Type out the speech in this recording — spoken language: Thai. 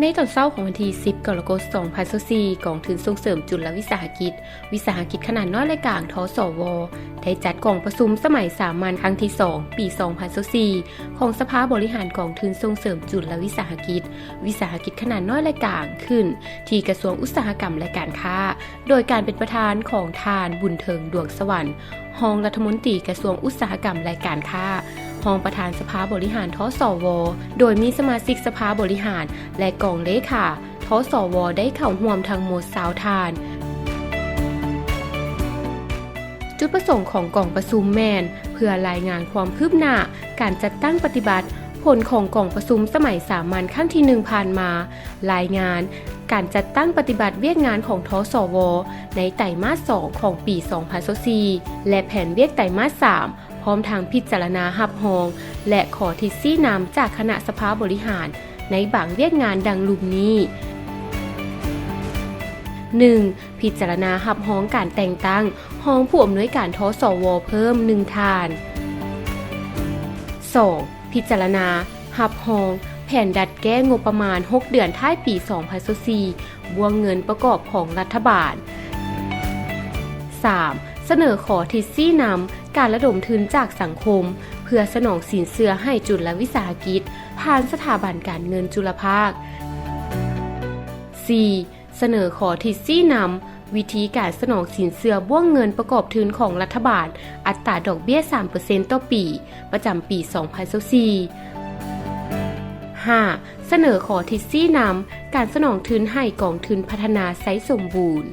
ในตอนเช้าของวันที่10 กรกฎาคม 2024กองทุนส่งเสริมจุลวิสาหกิจขนาดน้อยและกลางทสวได้จัดกองประชุมสมัยสามัญครั้งที่ 2 ปี 2024ของสภาบริหารกองทุนส่งเสริมจุลวิสาหกิจขนาดน้อยและกลางขึ้นที่กระทรวงอุตสาหกรรมและการค้าโดยการเป็นประธานของทานบุญเทิงดวงสวรรค์รองรัฐมนตรีกระทรวงอุตสาหกรรมและการค้ารองประธานสภาบริหารทสวโดยมีสมาชิกสภาบริหารและกองเลขาทสวได้เข้าร่วมทั้งหมด20 ท่าน จุดประสงค์ของกองประชุมแมนเพื่อรายงานความคืบหน้าการจัดตั้งปฏิบัติผลของกองประชุมสมัยสามัญครั้งที่ 1 ผ่านมารายงานการจัดตั้งปฏิบัติเวียกงานของทสวในไตรมาส 2 ของปี 2024และแผนเวียกไตรมาส 3 พร้อมทางพิจารณารับรองและขอทิศชี้นำจากคณะสภาบริหารในบางเวียกงานดังรูปนี้ 1. พิจารณารับรองการแต่งตั้งรองผู้อำนวยการทสวเพิ่ม1 ท่าน 2. พิจารณารับรองแผนดัดแก้งบประมาณ6 เดือนท้ายปี 2024บวกเงินประกอบของรัฐบาล 3. เสนอขอทิศชี้นำการระดมทุนจากสังคมเพื่อสนองสินเชื่อให้จุลวิสาหกิจผ่านสถาบันการเงินจุลภาค 4. เสนอขอทิศชี้นำวิธีการสนองสินเชื่อบ่วงเงินประกอบทุนของรัฐบาลอัตราดอกเบี้ย 3% ต่อปีประจำปี 2024 5. เสนอขอทิศชี้นำการสนองทุนให้กองทุนพัฒนาไซต์สมบูรณ์